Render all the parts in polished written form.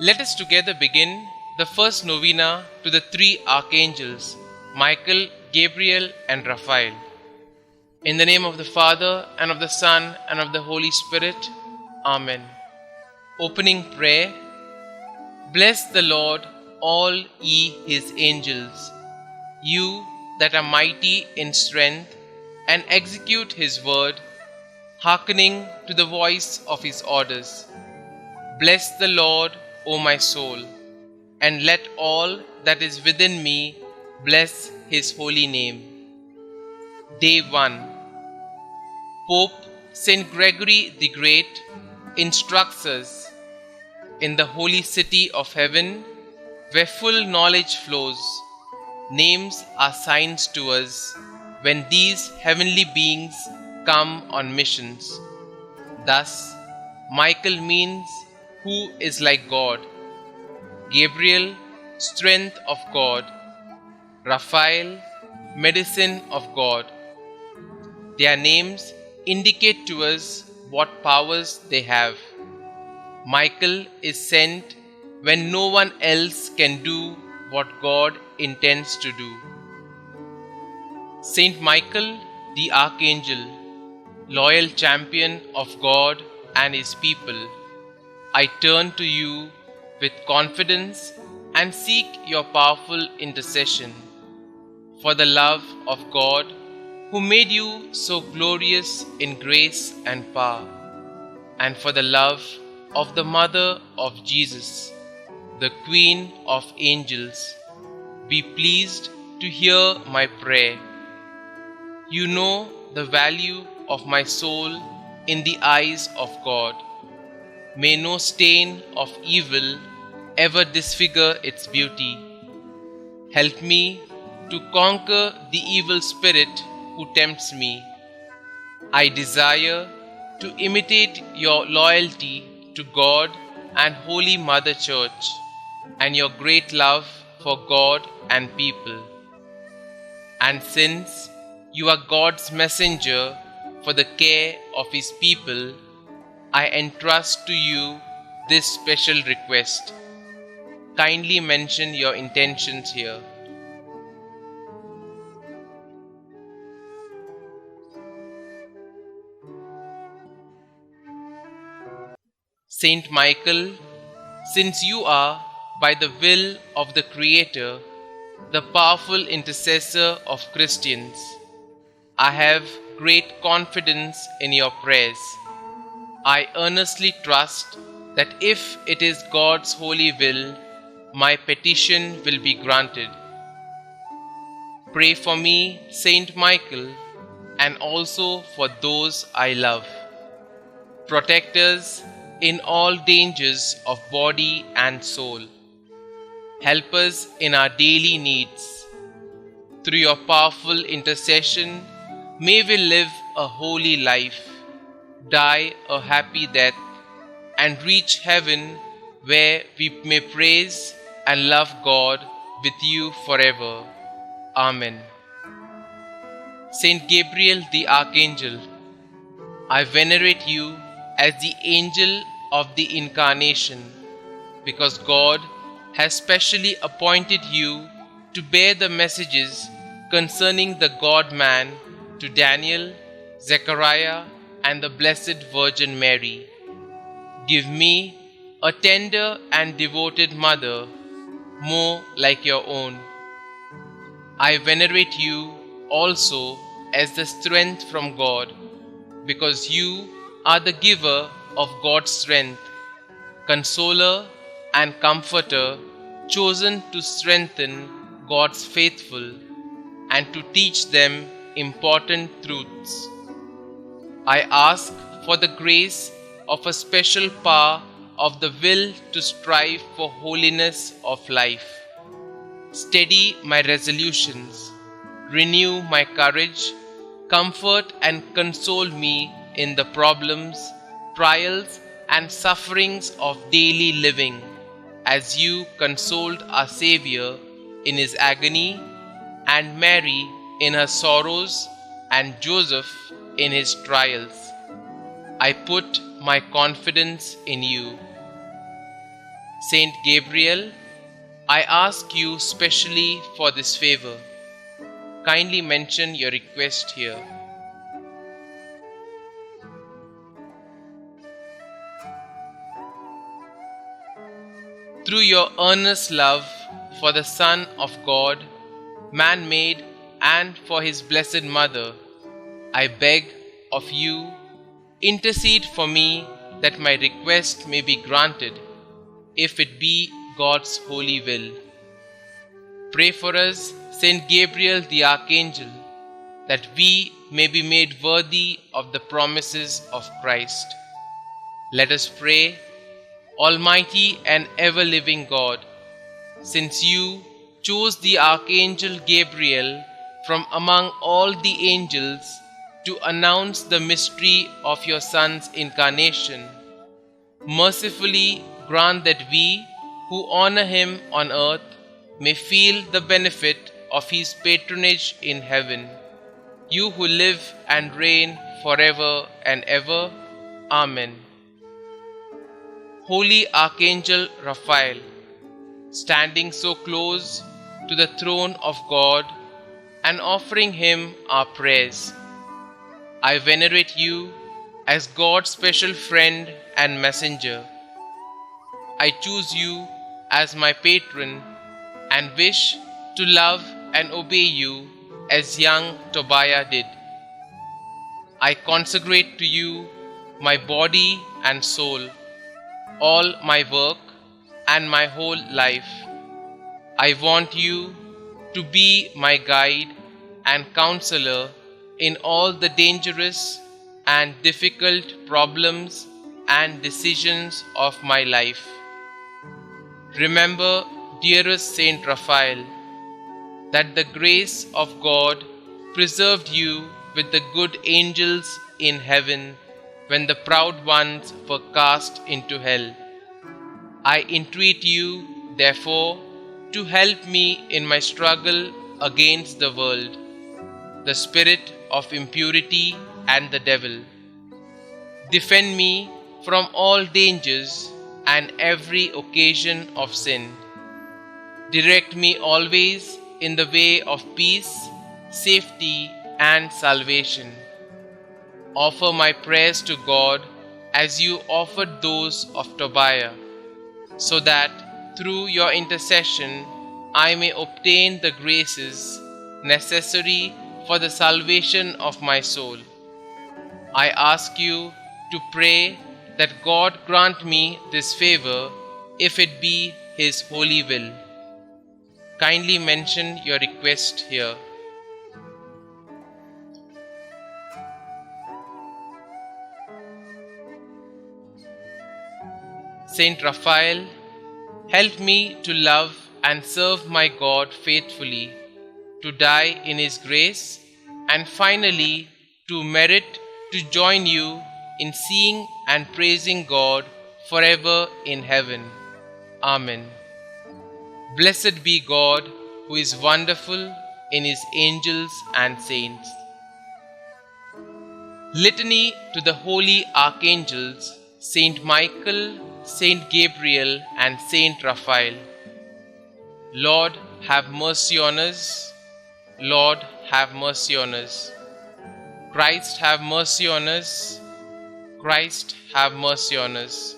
Let us together begin the first novena to the three archangels, Michael, Gabriel, and Raphael. In the name of the Father, and of the Son, and of the Holy Spirit. Amen. Opening prayer. Bless the Lord, all ye his angels, you that are mighty in strength, and execute his word, hearkening to the voice of his orders. Bless the Lord, O my soul, and let all that is within me bless his holy name. Day 1. Pope St. Gregory the Great instructs us, in the holy city of heaven, where full knowledge flows, names are signs to us when these heavenly beings come on missions. Thus, Michael means who is like God, Gabriel, strength of God, Raphael, medicine of God. Their names indicate to us what powers they have. Michael is sent when no one else can do what God intends to do. Saint Michael, the Archangel, loyal champion of God and his people, I turn to you with confidence and seek your powerful intercession. For the love of God, who made you so glorious in grace and power, and for the love of the Mother of Jesus, the Queen of Angels, be pleased to hear my prayer. You know the value of my soul in the eyes of God. May no stain of evil ever disfigure its beauty. Help me to conquer the evil spirit who tempts me. I desire to imitate your loyalty to God and Holy Mother Church, and your great love for God and people. And since you are God's messenger for the care of his people, I entrust to you this special request. Kindly mention your intentions here. Saint Michael, since you are, by the will of the Creator, the powerful intercessor of Christians, I have great confidence in your prayers. I earnestly trust that if it is God's holy will, my petition will be granted. Pray for me, Saint Michael, and also for those I love. Protect us in all dangers of body and soul. Help us in our daily needs. Through your powerful intercession, may we live a holy life, die a happy death, and reach heaven, where we may praise and love God with you forever. Amen. Saint Gabriel the Archangel, I venerate you as the angel of the Incarnation, because God has specially appointed you to bear the messages concerning the God-man to Daniel, Zechariah, and the Blessed Virgin Mary. Give me a tender and devoted mother, more like your own. I venerate you also as the strength from God, because you are the giver of God's strength, consoler and comforter, chosen to strengthen God's faithful and to teach them important truths. I ask for the grace of a special power of the will to strive for holiness of life. Steady my resolutions, renew my courage, comfort and console me in the problems, trials, and sufferings of daily living, as you consoled our Xavier in his agony, and Mary in her sorrows, and Joseph in his trials. I put my confidence in you. Saint Gabriel, I ask you specially for this favor. Kindly mention your request here. Through your earnest love for the Son of God, man-made, and for his blessed Mother, I beg of you, intercede for me that my request may be granted, if it be God's holy will. Pray for us, Saint Gabriel the Archangel, that we may be made worthy of the promises of Christ. Let us pray. Almighty and ever-living God, since you chose the Archangel Gabriel from among all the angels to announce the mystery of your Son's incarnation, mercifully grant that we who honor him on earth may feel the benefit of his patronage in heaven. You who live and reign forever and ever. Amen. Holy Archangel Raphael, standing so close to the throne of God and offering him our prayers, I venerate you as God's special friend and messenger. I choose you as my patron and wish to love and obey you as young Tobiah did. I consecrate to you my body and soul, all my work and my whole life. I want you to be my guide and counselor in all the dangerous and difficult problems and decisions of my life. Remember, dearest Saint Raphael, that the grace of God preserved you with the good angels in heaven when the proud ones were cast into hell. I entreat you, therefore, to help me in my struggle against the world, the spirit of impurity, and the devil. Defend me from all dangers and every occasion of sin. Direct me always in the way of peace, safety, and salvation. Offer my prayers to God as you offered those of Tobiah, so that through your intercession I may obtain the graces necessary for the salvation of my soul. I ask you to pray that God grant me this favor, if it be his holy will. Kindly mention your request here. Saint Raphael, help me to love and serve my God faithfully, to die in his grace, and finally to merit to join you in seeing and praising God forever in heaven. Amen. Blessed be God, who is wonderful in his angels and saints. Litany to the holy archangels, Saint Michael, Saint Gabriel, and Saint Raphael. Lord, have mercy on us. Lord, have mercy on us. Christ, have mercy on us. Christ, have mercy on us.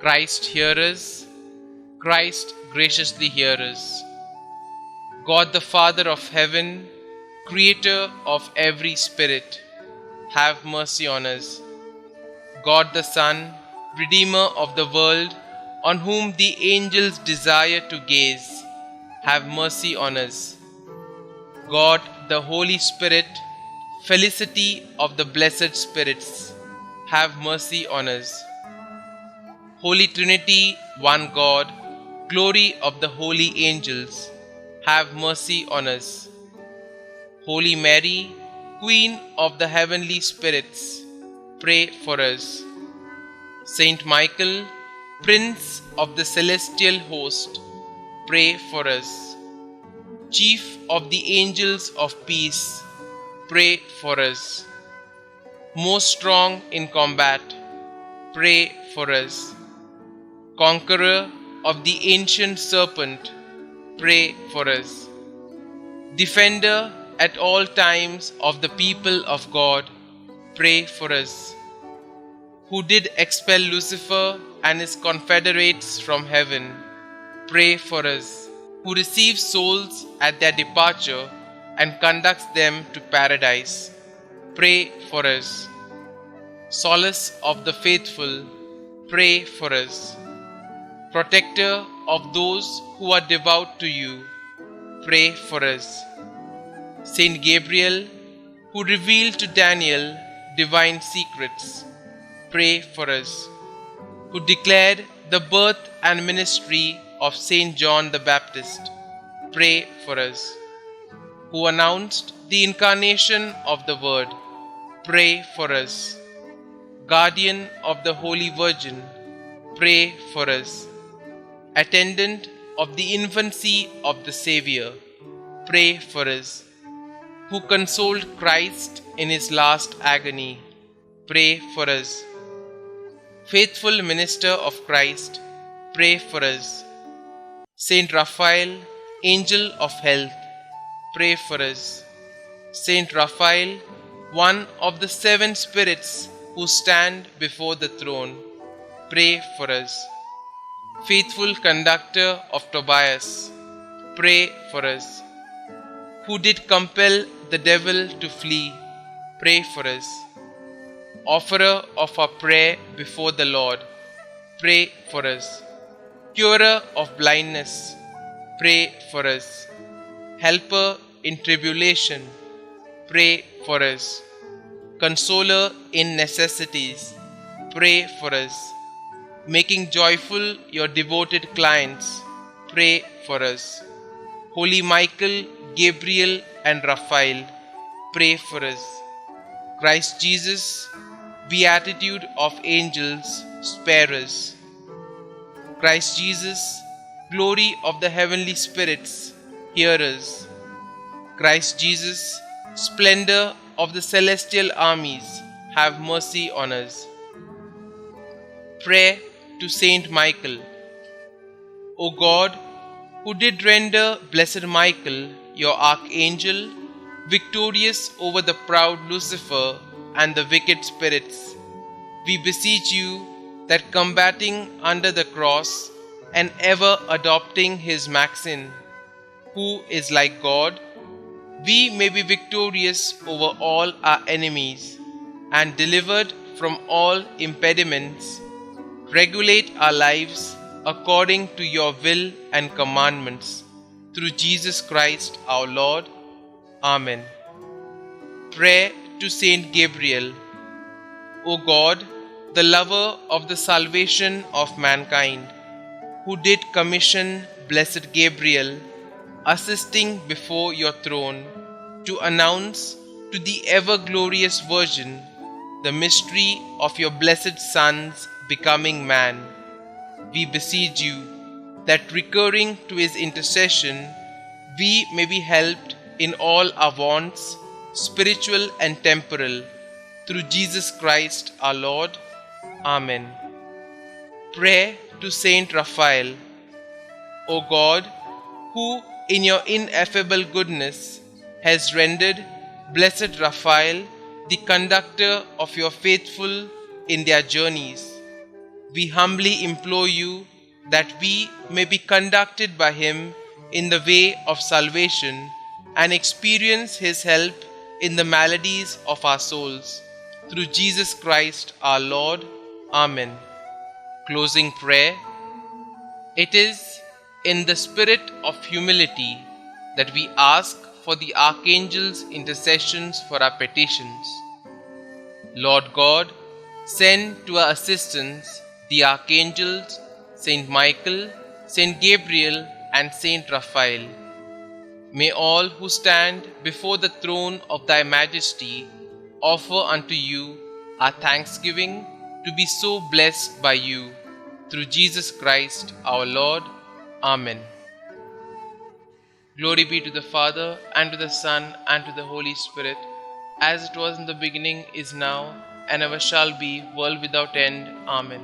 Christ, hear us. Christ, graciously hear us. God the Father of heaven, creator of every spirit, have mercy on us. God the Son, Redeemer of the world, on whom the angels desire to gaze, have mercy on us. God the Holy Spirit, felicity of the blessed spirits, have mercy on us. Holy Trinity, one God, glory of the holy angels, have mercy on us. Holy Mary, Queen of the heavenly spirits, pray for us. Saint Michael, Prince of the celestial host, pray for us. Chief of the angels of peace, pray for us. Most strong in combat, pray for us. Conqueror of the ancient serpent, pray for us. Defender at all times of the people of God, pray for us. Who did expel Lucifer and his confederates from heaven, pray for us. Who receives souls at their departure and conducts them to paradise, pray for us. Solace of the faithful, pray for us. Protector of those who are devout to you, pray for us. Saint Gabriel, who revealed to Daniel divine secrets, pray for us. Who declared the birth and ministry of Saint John the Baptist, pray for us. Who announced the incarnation of the Word, pray for us. Guardian of the Holy Virgin, pray for us. Attendant of the infancy of the Xavier, pray for us. Who consoled Christ in his last agony, pray for us. Faithful minister of Christ, pray for us. Saint Raphael, angel of health, pray for us. Saint Raphael, one of the 7 spirits who stand before the throne, pray for us. Faithful conductor of Tobias, pray for us. Who did compel the devil to flee, pray for us. Offerer of our prayer before the Lord, pray for us. Curer of blindness, pray for us. Helper in tribulation, pray for us. Consoler in necessities, pray for us. Making joyful your devoted clients, pray for us. Holy Michael, Gabriel and Raphael, pray for us. Christ Jesus, beatitude of angels, spare us. Christ Jesus, glory of the heavenly spirits, hear us. Christ Jesus, splendor of the celestial armies, have mercy on us. Prayer to Saint Michael. O God, who did render blessed Michael, your archangel, victorious over the proud Lucifer and the wicked spirits, we beseech you that combating under the cross and ever adopting his maxim, who is like God, we may be victorious over all our enemies and delivered from all impediments. Regulate our lives according to your will and commandments, through Jesus Christ our Lord. Amen. Prayer to Saint Gabriel. O God, the lover of the salvation of mankind, who did commission blessed Gabriel, assisting before your throne, to announce to the ever-glorious Virgin the mystery of your blessed Son's becoming man, we beseech you that, recurring to his intercession, we may be helped in all our wants, spiritual and temporal, through Jesus Christ our Lord. Amen. Prayer to Saint Raphael. O God, who in your ineffable goodness has rendered blessed Raphael the conductor of your faithful in their journeys, we humbly implore you that we may be conducted by him in the way of salvation and experience his help in the maladies of our souls. Through Jesus Christ our Lord. Amen. Closing prayer. It is in the spirit of humility that we ask for the Archangels' intercessions for our petitions. Lord God, send to our assistance the Archangels, Saint Michael, Saint Gabriel, and Saint Raphael. May all who stand before the throne of Thy Majesty offer unto you our thanksgiving to be so blessed by you, through Jesus Christ our Lord. Amen. Glory be to the Father, and to the Son, and to the Holy Spirit, as it was in the beginning, is now, and ever shall be, world without end. Amen.